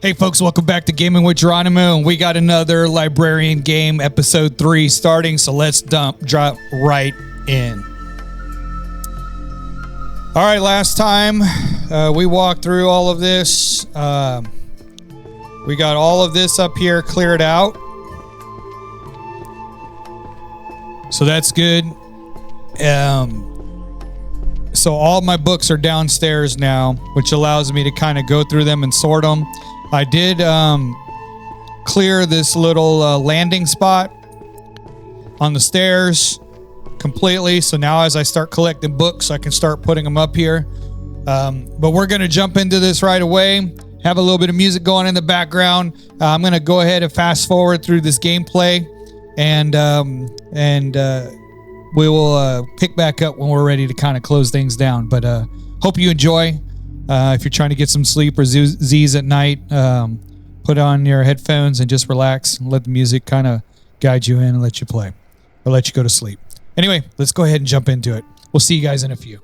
Hey folks, welcome back to Gaming with Geronimo, and we got another Librarian game, episode 3 starting, so let's drop right in. All right, last time we walked through all of this. We got all of this up here cleared out. So that's good. So all my books are downstairs now, which allows me to kind of go through them and sort them. I did clear this little landing spot on the stairs completely. So now as I start collecting books, I can start putting them up here. But we're going to jump into this right away. Have a little bit of music going in the background. I'm going to go ahead and fast forward through this gameplay. And we will pick back up when we're ready to kind of close things down. But hope you enjoy. If you're trying to get some sleep or Z's at night, put on your headphones and just relax and let the music kind of guide you in and let you play or let you go to sleep. Anyway, let's go ahead and jump into it. We'll see you guys in a few.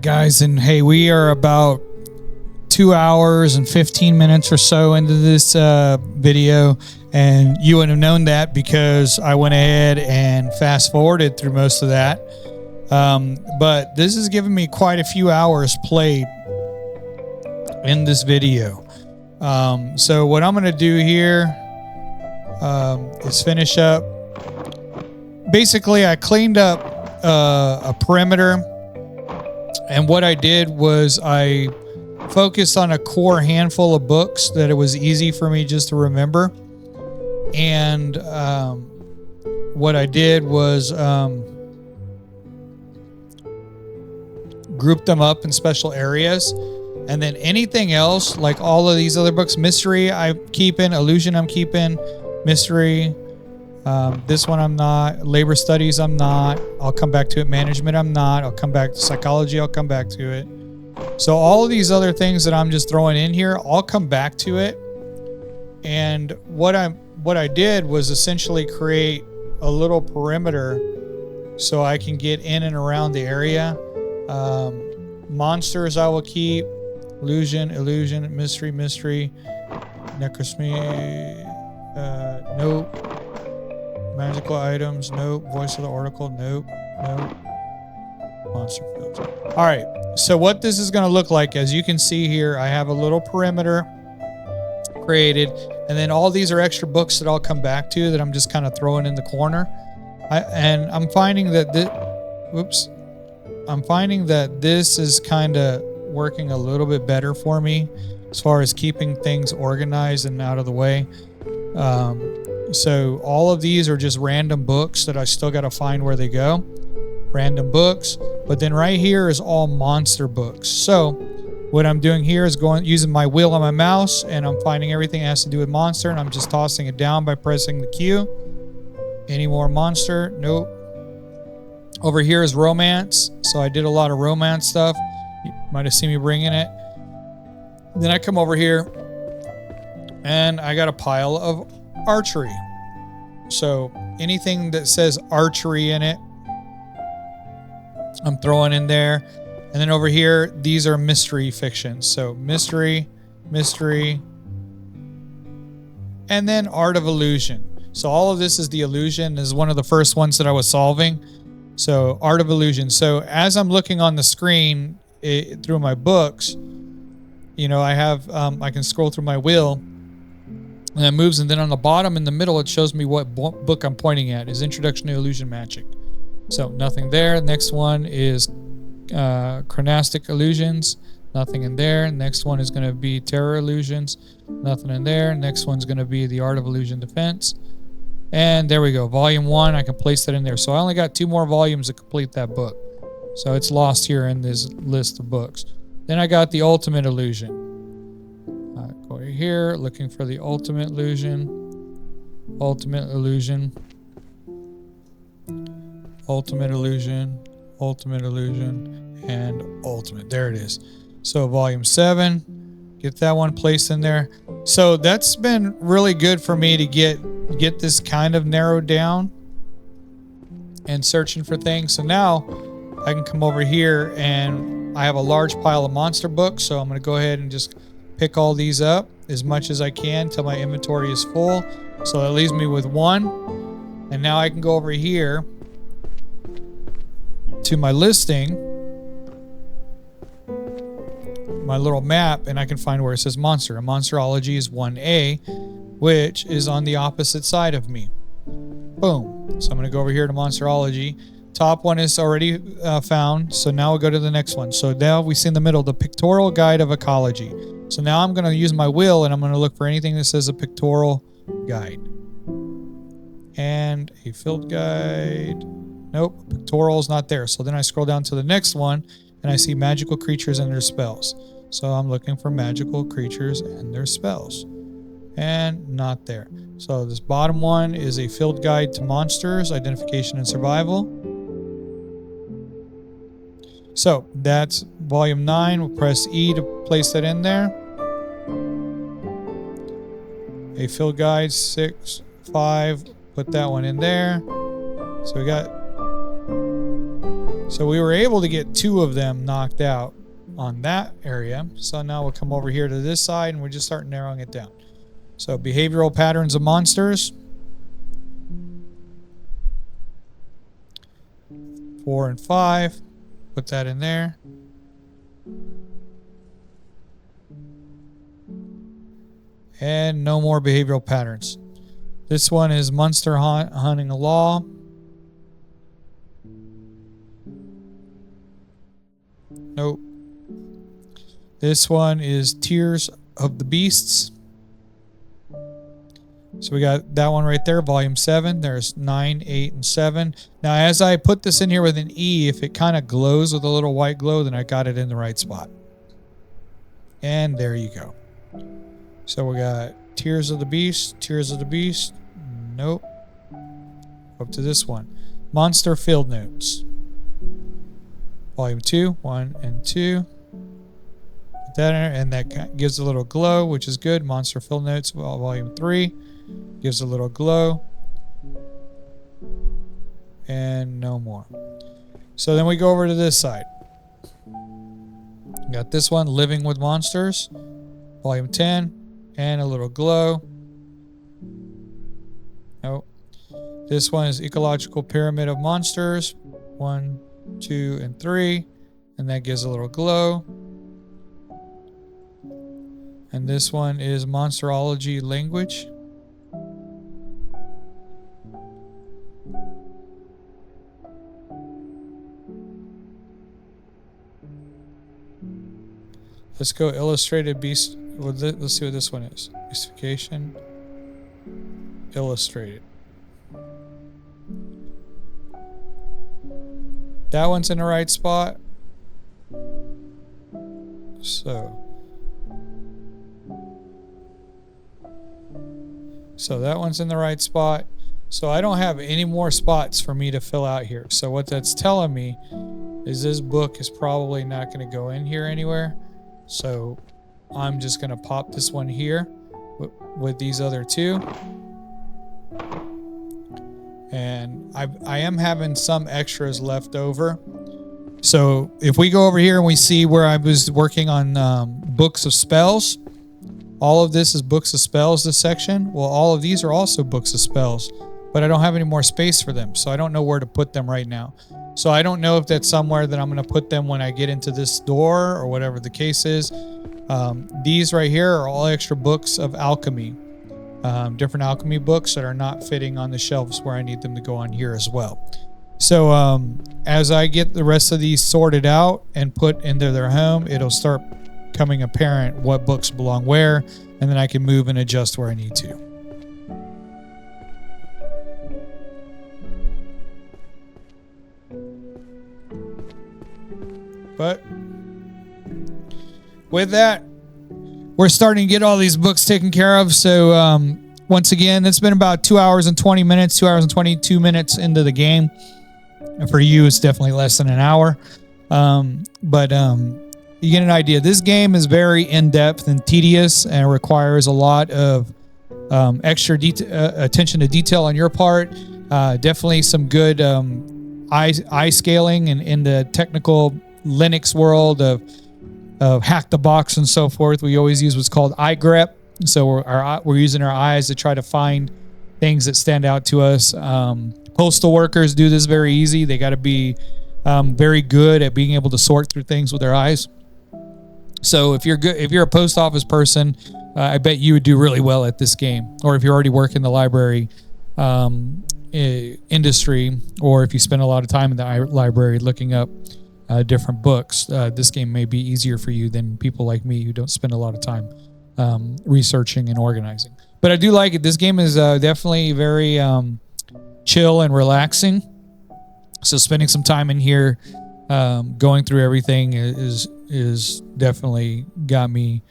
back, guys, and hey, we are about 2 hours and 15 minutes or so into this video, and you wouldn't have known that because I went ahead and fast forwarded through most of that. But this has given me quite a few hours played in this video. So what I'm going to do here is finish up. Basically, I cleaned up a perimeter, and what I did was I focused on a core handful of books that it was easy for me just to remember. And what I did was group them up in special areas. And then anything else, like all of these other books, mystery I'm keeping, illusion I'm keeping, mystery, this one I'm not, labor studies I'm not, I'll come back to it, management I'm not, I'll come back to psychology, I'll come back to it. So all of these other things that I'm just throwing in here, I'll come back to it. And what I did was essentially create a little perimeter so I can get in and around the area. Monsters I will keep, illusion, mystery, necrosmy, nope. Magical items, nope. Voice of the Oracle, nope. Monster fields. All right, so what this is going to look like, as you can see here, I have a little perimeter created, and then all these are extra books that I'll come back to that I'm just kind of throwing in the corner. I'm finding that this is kind of working a little bit better for me as far as keeping things organized and out of the way. So all of these are just random books that I still got to find where they go. Random books. But then right here is all monster books. So what I'm doing here is using my wheel on my mouse, and I'm finding everything that has to do with monster, and I'm just tossing it down by pressing the Q. Any more monster? Nope. Over here is romance. So I did a lot of romance stuff. You might have seen me bringing it. Then I come over here and I got a pile of archery. So anything that says archery in it, I'm throwing in there. And then over here, these are mystery fictions. So mystery, and then art of illusion. So all of this is the illusion. This is one of the first ones that I was solving. So art of illusion. So as I'm looking on the screen through my books, you know, I have I can scroll through my wheel, and it moves, and then on the bottom in the middle it shows me what book I'm pointing at. Is Introduction to Illusion Magic. So nothing there. Next one is Chronastic Illusions. Nothing in there. Next one is going to be Terror Illusions. Nothing in there. Next one's going to be the Art of Illusion Defense. And there we go. Volume 1, I can place that in there. So I only got 2 more volumes to complete that book. So it's lost here in this list of books. Then I got the Ultimate Illusion. Go here, looking for the Ultimate Illusion. Ultimate Illusion. Ultimate Illusion. Ultimate Illusion. And Ultimate. There it is. So volume 7. Get that one placed in there. So that's been really good for me to get this kind of narrowed down and searching for things. So now I can come over here and I have a large pile of monster books. So I'm going to go ahead and just pick all these up as much as I can till my inventory is full. So that leaves me with 1. And now I can go over here to my listing, my little map, and I can find where it says monster. And monsterology is 1A, which is on the opposite side of me. Boom. So I'm going to go over here to monsterology. Top one is already found. So now we'll go to the next one. So now we see in the middle, the pictorial guide of ecology. So now I'm going to use my wheel and I'm going to look for anything that says a pictorial guide. And a field guide. Nope, pictorial is not there. So then I scroll down to the next one and I see magical creatures and their spells. So I'm looking for magical creatures and their spells. And not there. So this bottom one is a field guide to monsters, identification and survival. So that's volume 9. We'll press E to place that in there. A field guide 6, 5. Put that one in there. So So we were able to get 2 of them knocked out on that area. So now we'll come over here to this side and we'll just start narrowing it down. So behavioral patterns of monsters. 4 and 5. Put that in there. And no more behavioral patterns. This one is monster hunting law. Nope. This one is Tears of the Beasts. So we got that one right there, volume 7. There's 9, 8, and 7. Now, as I put this in here with an E, if it kind of glows with a little white glow, then I got it in the right spot. And there you go. So we got Tears of the Beast, Tears of the Beast. Nope. Up to this one. Monster Field Notes. Volume 2, 1 and 2. Put that in there, and that gives a little glow, which is good. Monster Field Notes, volume 3. Gives a little glow. And no more. So then we go over to this side. Got this one, Living with Monsters. Volume 10. And a little glow. Nope. This one is Ecological Pyramid of Monsters. 1, 2, and 3. And that gives a little glow. And this one is Monsterology Language. Let's go Illustrated Beast. Well, let's see what this one is. Beastification. Illustrated. That one's in the right spot. So that one's in the right spot. So I don't have any more spots for me to fill out here. So what that's telling me is this book is probably not going to go in here anywhere. So I'm just going to pop this one here with these other 2. And I am having some extras left over. So if we go over here and we see where I was working on books of spells, all of this is books of spells, this section. Well, all of these are also books of spells, but I don't have any more space for them. So I don't know where to put them right now. So I don't know if that's somewhere that I'm going to put them when I get into this door or whatever the case is. These right here are all extra books of alchemy. Different alchemy books that are not fitting on the shelves where I need them to go on here as well. So as I get the rest of these sorted out and put into their home, it'll start becoming apparent what books belong where, and then I can move and adjust where I need to. But with that, we're starting to get all these books taken care of. So once again, it's been about 2 hours and 20 minutes, 2 hours and 22 minutes into the game. And for you, it's definitely less than an hour. But you get an idea. This game is very in-depth and tedious and requires a lot of extra attention to detail on your part. Definitely some good eye scaling and in the technical Linux world of hack the box and so forth. We always use what's called eye grep. So we're using our eyes to try to find things that stand out to us. Postal workers do this very easy. They got to be very good at being able to sort through things with their eyes. So if you're a post office person, I bet you would do really well at this game. Or if you already work in the library industry, or if you spend a lot of time in the library looking up different books, this game may be easier for you than people like me who don't spend a lot of time researching and organizing. But I do like it. This game is definitely very chill and relaxing. So spending some time in here, going through everything is definitely got me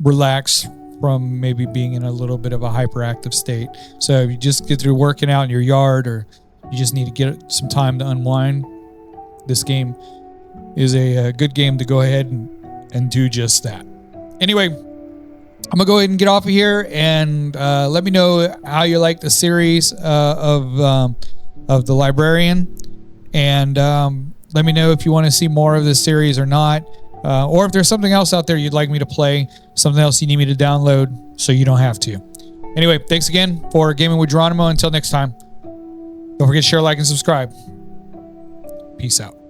relaxed from maybe being in a little bit of a hyperactive state. So if you just get through working out in your yard, or you just need to get some time to unwind, this game is a good game to go ahead and do just that. Anyway, I'm gonna go ahead and get off of here, and let me know how you like the series of the Librarian. And let me know if you want to see more of this series or not. Or if there's something else out there you'd like me to play, something else you need me to download so you don't have to. Anyway, thanks again for Gaming with Geronimo. Until next time, don't forget to share, like, and subscribe. Peace out.